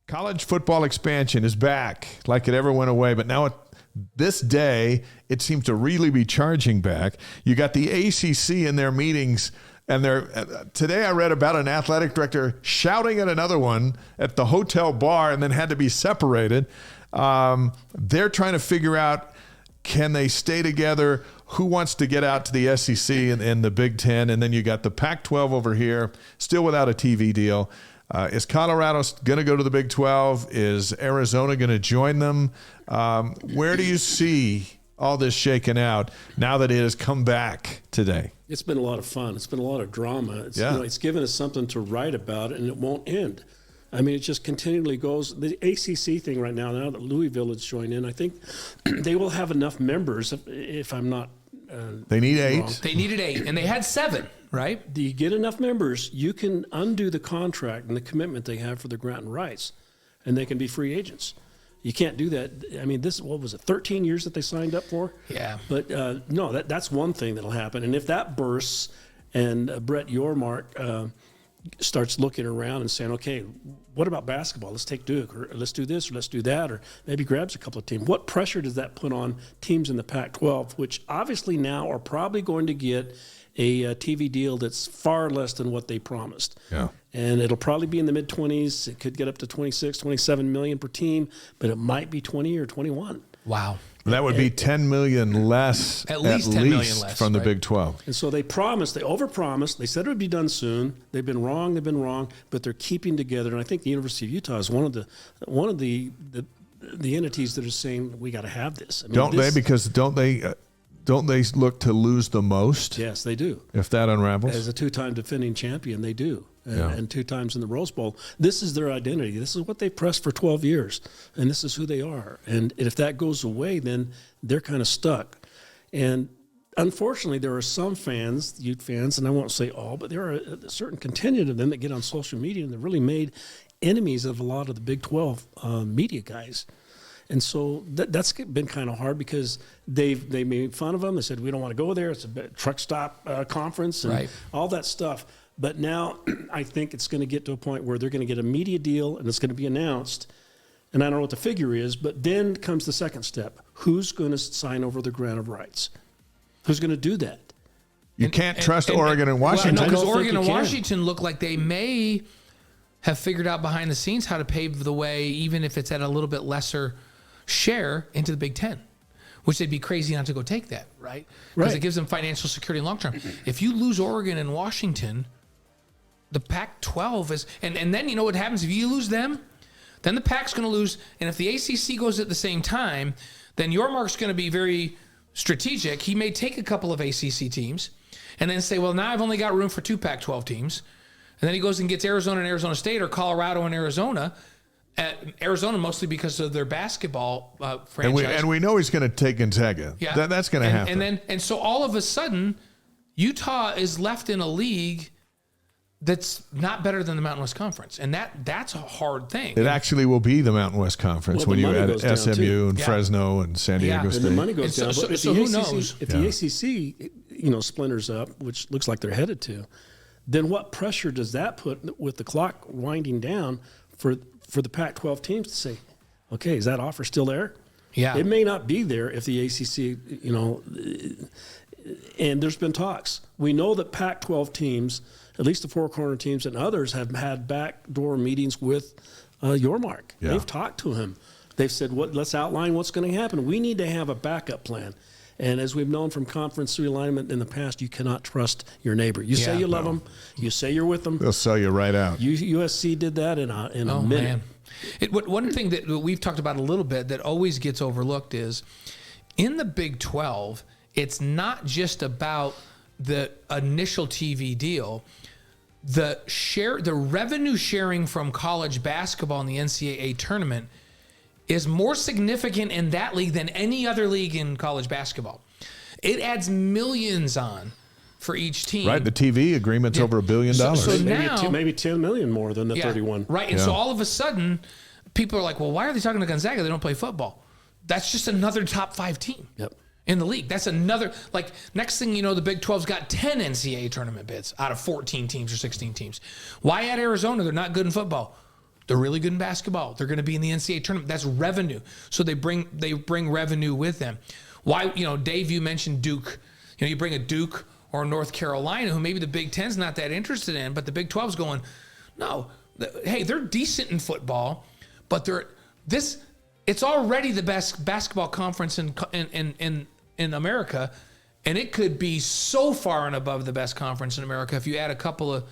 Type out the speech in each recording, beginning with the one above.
College football expansion is back like it ever went away, but now this day it seems to really be charging back. You got the ACC in their meetings, and today I read about an athletic director shouting at another one at the hotel bar and then had to be separated. They're trying to figure out, can they stay together? Who wants to get out to the SEC and the Big Ten? And then you got the Pac-12 over here, still without a TV deal. Is Colorado going to go to the Big 12? Is Arizona going to join them? Where do you see all this shaken out now that it has come back today? It's been a lot of fun. It's been a lot of drama. It's given us something to write about, and it won't end. I mean, it just continually goes. The ACC thing right now that Louisville has joined in, I think they will have enough members, if I'm not they need wrong. 8. They needed 8, and they had 7, right? Do you get enough members, you can undo the contract and the commitment they have for their grant and rights, and they can be free agents. You can't do that. I mean, what was it, 13 years that they signed up for? Yeah. But no, that's one thing that'll happen. And if that bursts and Brett Yormark starts looking around and saying, okay, what about basketball? Let's take Duke, or let's do this, or let's do that, or maybe grabs a couple of teams. What pressure does that put on teams in the Pac-12, which obviously now are probably going to get a TV deal that's far less than what they promised. Yeah. And it'll probably be in the mid-20s. It could get up to 26, 27 million per team, but it might be 20 or 21. Wow. That would be $10 million less, at least $10 million less from the right? Big 12. And so they overpromised. They said it would be done soon. They've been wrong, but they're keeping together. And I think the University of Utah is one of the entities that are saying we got to have this. I mean, Because don't they look to lose the most? Yes, they do. If that unravels? As a 2-time defending champion, they do. Yeah. And 2 times in the Rose Bowl. This is their identity. This is what they pressed for 12 years. And this is who they are. And if that goes away, then they're kind of stuck. And unfortunately, there are some fans, Ute fans, and I won't say all, but there are a certain contingent of them that get on social media and they've really made enemies of a lot of the Big 12 media guys. And so that's been kind of hard because they made fun of them. They said, we don't want to go there. It's a truck stop conference and right. all that stuff. But now I think it's going to get to a point where they're going to get a media deal and it's going to be announced. And I don't know what the figure is, but then comes the second step. Who's going to sign over the grant of rights? Who's going to do that? You can't trust Oregon and Washington. Well, no, because I don't Oregon think and you can. Washington look like they may have figured out behind the scenes how to pave the way, even if it's at a little bit lesser share, into the Big Ten, which they'd be crazy not to go take that, right? Because it gives them financial security long term. If you lose Oregon and Washington, the Pac-12 is, and then you know what happens if you lose them? Then the Pac's going to lose, and if the ACC goes at the same time, then Yormark's going to be very strategic. He may take a couple of ACC teams and then say, well, now I've only got room for 2 Pac-12 teams. And then he goes and gets Arizona and Arizona State, or Colorado and Arizona. Arizona mostly because of their basketball franchise. And we know he's going to take Gonzaga. Yeah. That's going to happen. And so all of a sudden, Utah is left in a league that's not better than the Mountain West Conference. And that's a hard thing. It actually will be the Mountain West Conference when you add SMU and Fresno and San Diego State. And the money goes down. So, But if so the who ACC, knows? If the ACC, splinters up, which looks like they're headed to, then what pressure does that put with the clock winding down for the Pac-12 teams to say, okay, is that offer still there? Yeah. It may not be there if the ACC, and there's been talks. We know that Pac-12 teams, at least the Four Corner teams and others, have had backdoor meetings with Yormark. Yeah. They've talked to him. They've said, let's outline what's going to happen. We need to have a backup plan. And as we've known from conference realignment in the past, you cannot trust your neighbor. You say you love them. You say you're with them. They'll sell you right out. USC did that in a minute. Man. One thing that we've talked about a little bit that always gets overlooked is in the Big 12, it's not just about the initial TV deal. The revenue sharing from college basketball in the NCAA tournament is more significant in that league than any other league in college basketball. It adds millions on for each team. Right, the TV agreement's over $1 billion. So now, maybe 10 million more than the 31. Right, and so all of a sudden, people are like, well, why are they talking to Gonzaga? They don't play football. That's just another top 5 team in the league. That's another, next thing you know, the Big 12's got 10 NCAA tournament bids out of 14 teams or 16 teams. Why add Arizona? They're not good in football. They're really good in basketball. They're going to be in the NCAA tournament. That's revenue. So they bring revenue with them. Why, Dave, you mentioned Duke. You bring a Duke or North Carolina, who maybe the Big Ten's not that interested in, but the Big 12's going, no, hey, they're decent in football, but it's already the best basketball conference in America, and it could be so far and above the best conference in America if you add a couple of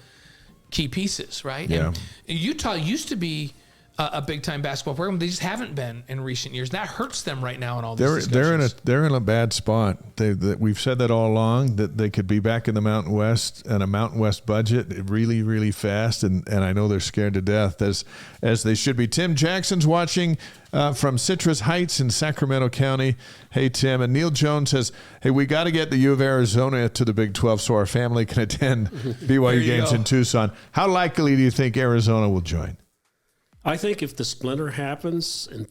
key pieces, right? Yeah. And Utah used to be a big-time basketball program. They just haven't been in recent years. That hurts them right now in all these discussions. They're in a bad spot. We've said that all along, that they could be back in the Mountain West and a Mountain West budget really, really fast, and I know they're scared to death, as they should be. Tim Jackson's watching from Citrus Heights in Sacramento County. Hey, Tim. And Neil Jones says, hey, we got to get the U of Arizona to the Big 12 so our family can attend BYU games in Tucson. How likely do you think Arizona will join? I think if the splinter happens and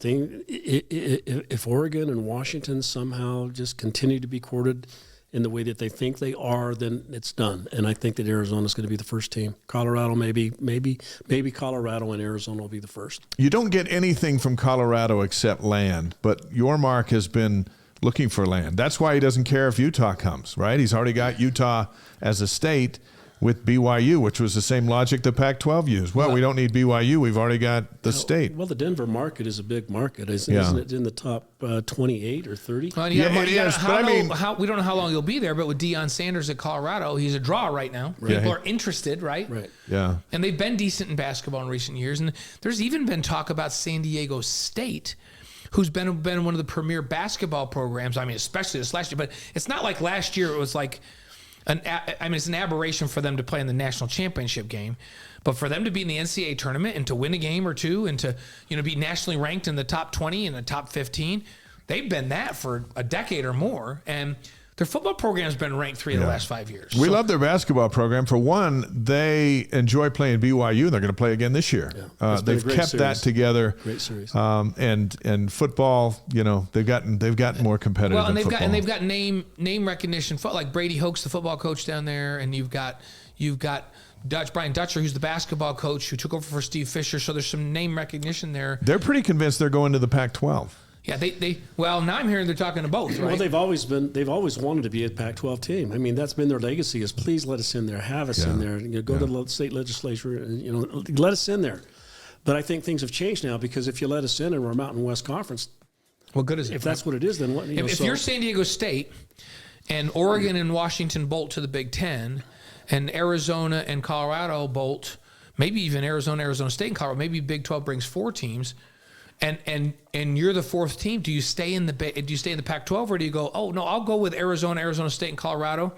if Oregon and Washington somehow just continue to be courted in the way that they think they are, then it's done. And I think that Arizona is going to be the first team. Colorado, maybe Colorado and Arizona will be the first. You don't get anything from Colorado except land, but Yormark has been looking for land. That's why he doesn't care if Utah comes, right? He's already got Utah as a state with BYU, which was the same logic the Pac-12 used. Well, we don't need BYU. We've already got the state. Well, the Denver market is a big market. Isn't it in the top 28 or 30? Well, it is. But we don't know how long he'll be there, but with Deion Sanders at Colorado, he's a draw right now. Right. People are interested, right? Right. Yeah. And they've been decent in basketball in recent years. And there's even been talk about San Diego State, who's been one of the premier basketball programs. I mean, especially this last year. But it's not like last year it was like – it's an aberration for them to play in the national championship game, but for them to be in the NCAA tournament and to win a game or two and to be nationally ranked in the top 20 and the top 15, they've been that for a decade or more, and their football program's been ranked 3 of the last 5 years. We love their basketball program. For one, they enjoy playing BYU. They're going to play again this year. Yeah. They've kept that together. Great series. And football, they've gotten more competitive. Well, and they've football. got name recognition. Like Brady Hoke's the football coach down there, and you've got Brian Dutcher, who's the basketball coach who took over for Steve Fisher. So there's some name recognition there. They're pretty convinced they're going to the Pac-12. Yeah, well, now I'm hearing they're talking to both, right? Well, they've always wanted to be a Pac-12 team. I mean, that's been their legacy, is please let us in there, have us in there, go to the state legislature, and, let us in there. But I think things have changed now, because if you let us in and we're a Mountain West Conference, what good is it? If that's what it is, then what? If you're San Diego State and Oregon and Washington bolt to the Big Ten, and Arizona and Colorado bolt, maybe even Arizona State and Colorado, maybe Big 12 brings 4 teams. And you're the 4th team. Do you stay in the Pac-12, or do you go, oh no, I'll go with Arizona State, and Colorado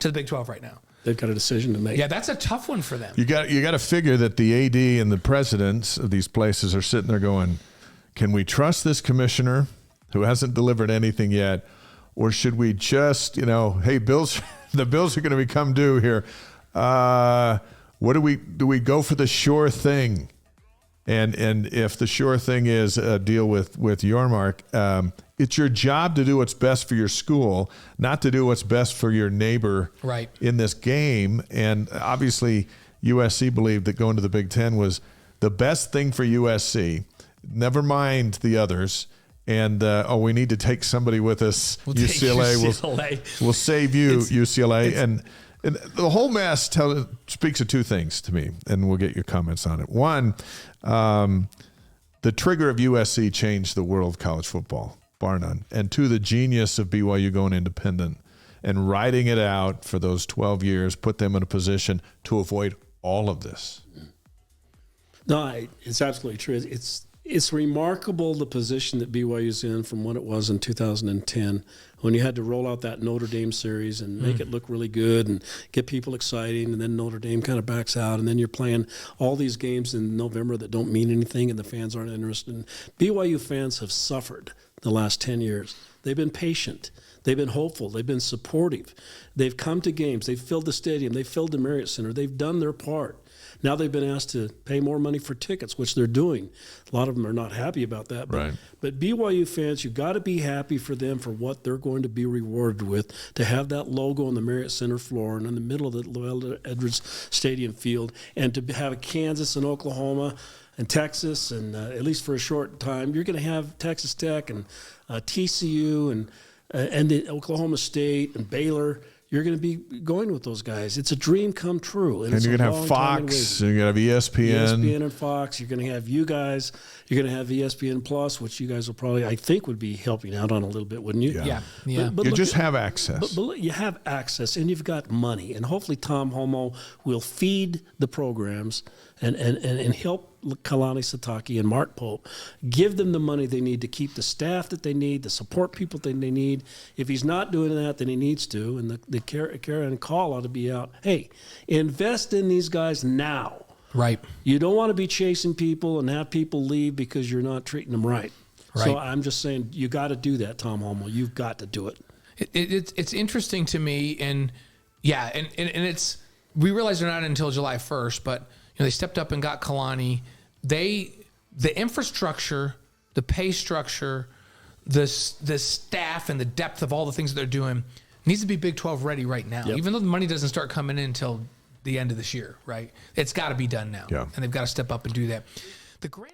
to the Big 12 right now? They've got a decision to make. Yeah, that's a tough one for them. You got to figure that the AD and the presidents of these places are sitting there going, can we trust this commissioner who hasn't delivered anything yet, or should we just, hey, Bills, the Bills are going to become due here. What do we go for the sure thing? And if the sure thing is a deal with Yormark, it's your job to do what's best for your school, not to do what's best for your neighbor in this game. And obviously, USC believed that going to the Big Ten was the best thing for USC. Never mind the others. And, we need to take somebody with us. UCLA. We'll save you, UCLA. And the whole mess speaks of 2 things to me, and we'll get your comments on it. One, the trigger of USC changed the world of college football, bar none. And 2, the genius of BYU going independent and riding it out for those 12 years put them in a position to avoid all of this. No, it's absolutely true. It's remarkable the position that BYU's in from what it was in 2010, when you had to roll out that Notre Dame series and make it look really good and get people excited, and then Notre Dame kind of backs out, and then you're playing all these games in November that don't mean anything and the fans aren't interested. And BYU fans have suffered the last 10 years. They've been patient. They've been hopeful. They've been supportive. They've come to games. They've filled the stadium. They've filled the Marriott Center. They've done their part. Now they've been asked to pay more money for tickets, which they're doing. A lot of them are not happy about that. But BYU fans, you've got to be happy for them for what they're going to be rewarded with, to have that logo on the Marriott Center floor and in the middle of the Llewellyn Edwards Stadium field, and to have Kansas and Oklahoma and Texas, and at least for a short time, you're going to have Texas Tech and TCU and the Oklahoma State and Baylor. You're going to be going with those guys. It's a dream come true. And you're going to have Fox, and you're going to have ESPN. ESPN and Fox. You're going to have you guys. You're going to have ESPN Plus, which you guys will probably, I think, would be helping out on a little bit, wouldn't you? Yeah. But you just have access. But you have access, and you've got money. And hopefully Tom Homo will feed the programs and help Kalani Sitake and Mark Pope, give them the money they need to keep the staff that they need, the support people that they need. If he's not doing that, then he needs to. And the Karen call ought to be out. Hey, invest in these guys now. Right. You don't want to be chasing people and have people leave because you're not treating them right. So I'm just saying you got to do that, Tom Homo. You've got to do it. It's interesting to me, and it's we realize they're not until July 1st, but they stepped up and got Kalani. The infrastructure, the pay structure, the staff, and the depth of all the things that they're doing needs to be Big 12 ready right now. Yep. Even though the money doesn't start coming in until the end of this year, right? It's got to be done now, and they've got to step up and do that. The grand